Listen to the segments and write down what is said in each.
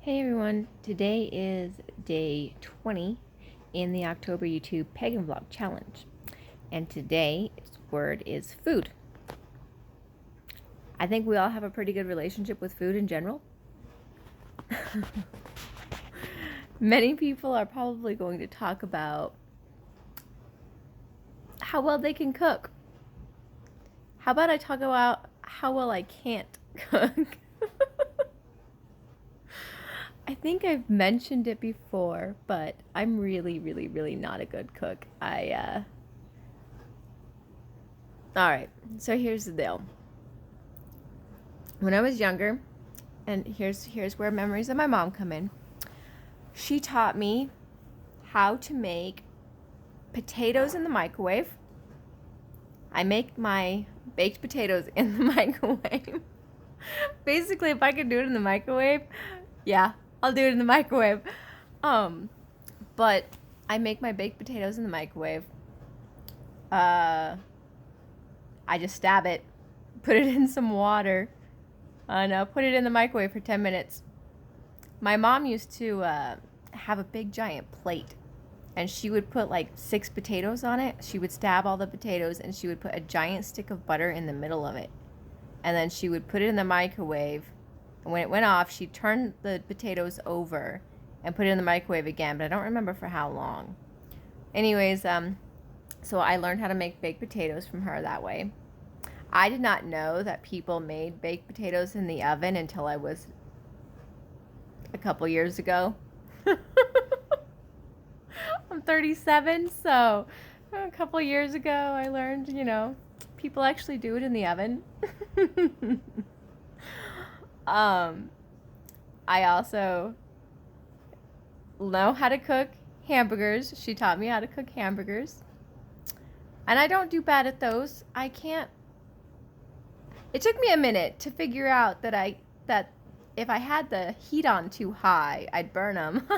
Hey everyone, today is day 20 in the October YouTube Pagan Vlog Challenge. And today's word is food. I think we all have a pretty good relationship with food in general. Many people are probably going to talk about how well they can cook. How about I talk about how well I can't cook? I think I've mentioned it before, but I'm really not a good cook. Alright, so here's the deal. When I was younger, and here's where memories of my mom come in, she taught me how to make potatoes in the microwave. I make my baked potatoes in the microwave. Basically, if I could do it in the microwave, yeah, I'll do it in the microwave. But I make my baked potatoes in the microwave. I just stab it, put it in some water, and put it in the microwave for 10 minutes. My mom used to have a big giant plate, and she would put like 6 potatoes on it. She would stab all the potatoes, and she would put a giant stick of butter in the middle of it. And then she would put it in the microwave. And when it went off, she'd turn the potatoes over and put it in the microwave again, but I don't remember for how long. Anyways, so I learned how to make baked potatoes from her that way. I did not know that people made baked potatoes in the oven until I was a couple years ago. I'm 37, so a couple years ago I learned, people actually do it in the oven. I also know how to cook hamburgers. She taught me how to cook hamburgers. And I don't do bad at those. I can't. It took me a minute to figure out that if I had the heat on too high, I'd burn them.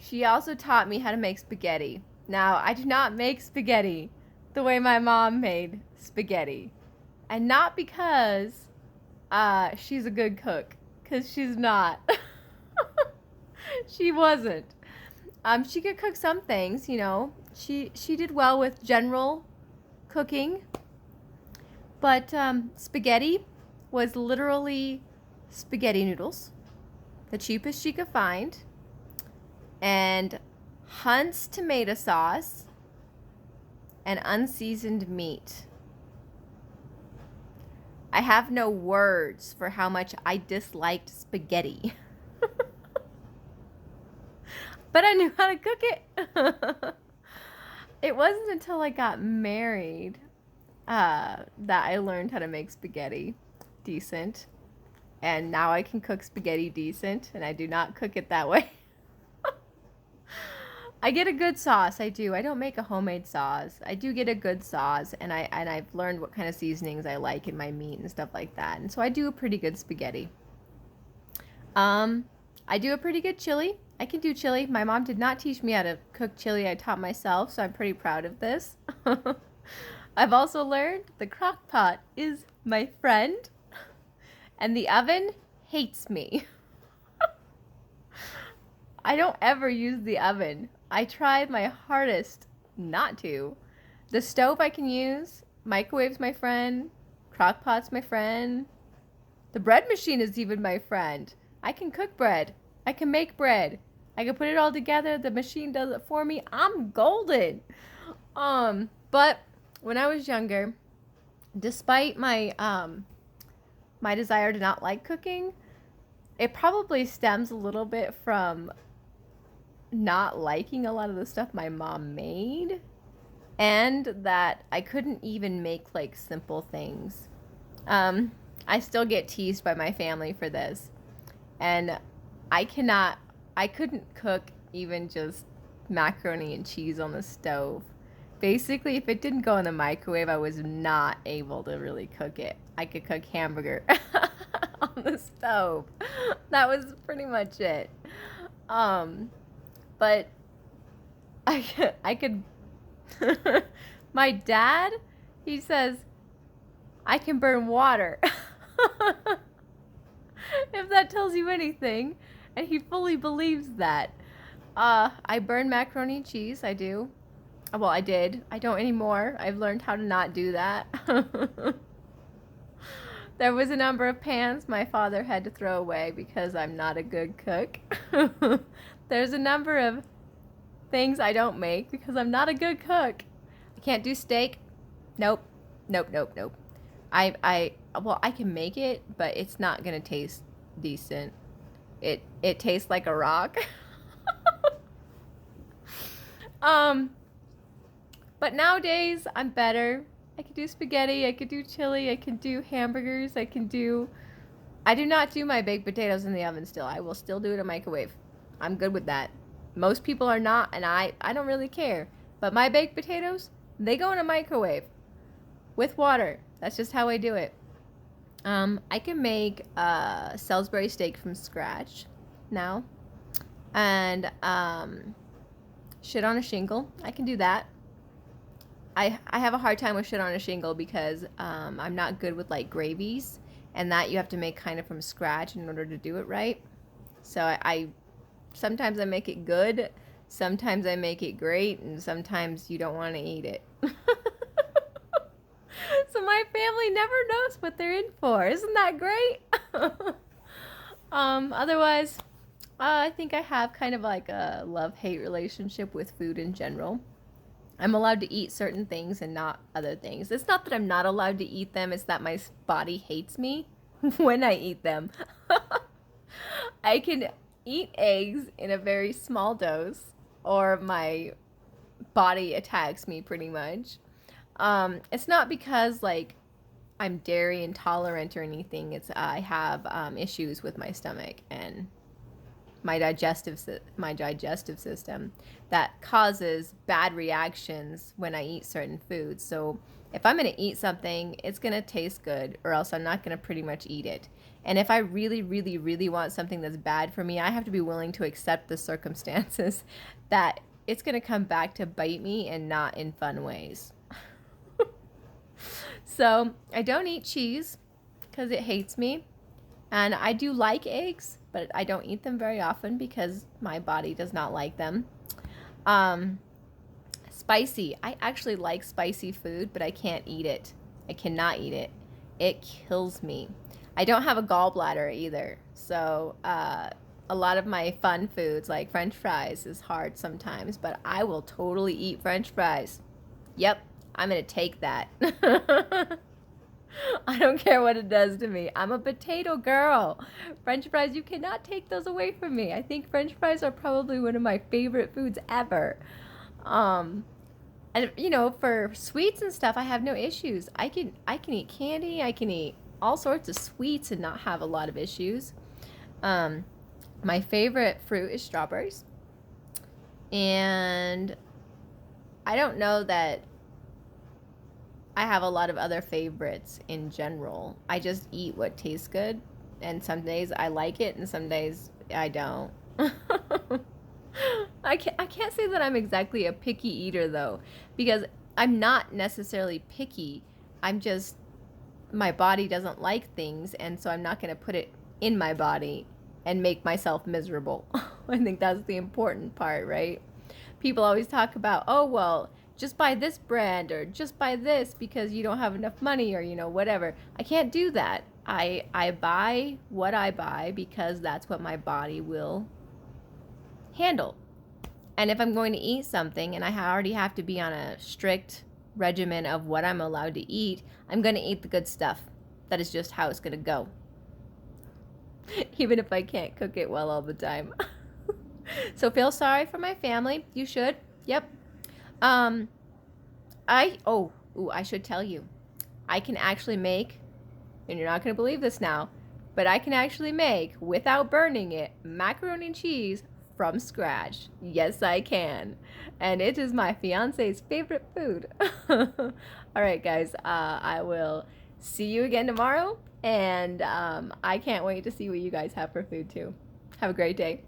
She also taught me how to make spaghetti. Now, I do not make spaghetti the way my mom made spaghetti. And not because she's a good cook, because she's not. She wasn't. She could cook some things, She did well with general cooking. But spaghetti was literally spaghetti noodles, the cheapest she could find, and Hunt's tomato sauce, and unseasoned meat. I have no words for how much I disliked spaghetti. But I knew how to cook it. It wasn't until I got married that I learned how to make spaghetti decent. And now I can cook spaghetti decent, and I do not cook it that way. I get a good sauce, I do. I don't make a homemade sauce. I do get a good sauce, and I've learned what kind of seasonings I like in my meat and stuff like that. And so I do a pretty good spaghetti. I do a pretty good chili. I can do chili. My mom did not teach me how to cook chili. I taught myself, so I'm pretty proud of this. I've also learned the crock pot is my friend, and the oven hates me. I don't ever use the oven. I tried my hardest not to. The stove I can use. Microwave's my friend. Crock pot's my friend. The bread machine is even my friend. I can cook bread. I can make bread. I can put it all together. The machine does it for me. I'm golden. But when I was younger, despite my my desire to not like cooking, it probably stems a little bit from not liking a lot of the stuff my mom made, and that I couldn't even make like simple things. I still get teased by my family for this, and I couldn't cook even just macaroni and cheese on the stove. Basically, if it didn't go in the microwave, I was not able to really cook it. I could cook hamburger on the stove. That was pretty much it. But I could my dad, he says, I can burn water. If that tells you anything. And he fully believes that. I burn macaroni and cheese. I do. Well, I did. I don't anymore. I've learned how to not do that. There was a number of pans my father had to throw away because I'm not a good cook. There's a number of things I don't make because I'm not a good cook. I can't do steak. Nope. Nope, nope, nope. Well, I can make it, but it's not gonna taste decent. It tastes like a rock. But nowadays I'm better. I can do spaghetti, I can do chili, I can do hamburgers, I do not do my baked potatoes in the oven still. I will still do it in a microwave. I'm good with that. Most people are not, and I don't really care. But my baked potatoes, they go in a microwave with water. That's just how I do it. I can make Salisbury steak from scratch now. And shit on a shingle. I can do that. I have a hard time with shit on a shingle because I'm not good with like gravies, and that you have to make kind of from scratch in order to do it right. So I sometimes I make it good, sometimes I make it great, and sometimes you don't want to eat it. So my family never knows what they're in for. Isn't that great? Otherwise, I think I have kind of like a love-hate relationship with food in general. I'm allowed to eat certain things and not other things. It's not that I'm not allowed to eat them, it's that my body hates me when I eat them. I can eat eggs in a very small dose, or my body attacks me pretty much. It's not because like I'm dairy intolerant or anything. It's I have issues with my stomach and my digestive system that causes bad reactions when I eat certain foods. So if I'm going to eat something, it's going to taste good, or else I'm not going to pretty much eat it. And if I really, really, really want something that's bad for me, I have to be willing to accept the circumstances that it's going to come back to bite me, and not in fun ways. So I don't eat cheese because it hates me. And I do like eggs, but I don't eat them very often because my body does not like them. Spicy. I actually like spicy food, but I can't eat it. I cannot eat it. It kills me. I don't have a gallbladder either. So a lot of my fun foods like French fries is hard sometimes, but I will totally eat French fries. Yep, I'm going to take that. I don't care what it does to me. I'm a potato girl. French fries, you cannot take those away from me. I think French fries are probably one of my favorite foods ever. And you know, for sweets and stuff, I have no issues. I can eat candy. I can eat all sorts of sweets and not have a lot of issues. My favorite fruit is strawberries. And I don't know that I have a lot of other favorites in general. I just eat what tastes good, and some days I like it and some days I don't. I can't say that I'm exactly a picky eater though, because I'm not necessarily picky. I'm just, my body doesn't like things, and so I'm not going to put it in my body and make myself miserable. I think that's the important part, right? People always talk about, oh, well, just buy this brand, or just buy this because you don't have enough money, or, you know, whatever. I can't do that. I buy what I buy because that's what my body will handle. And if I'm going to eat something and I already have to be on a strict regimen of what I'm allowed to eat, I'm going to eat the good stuff. That is just how it's going to go. Even if I can't cook it well all the time. So feel sorry for my family. You should. Yep. I should tell you. I can actually make, and you're not going to believe this now, but I can actually make, without burning it, macaroni and cheese from scratch. Yes, I can. And it is my fiance's favorite food. All right, guys. I will see you again tomorrow. And I can't wait to see what you guys have for food, too. Have a great day.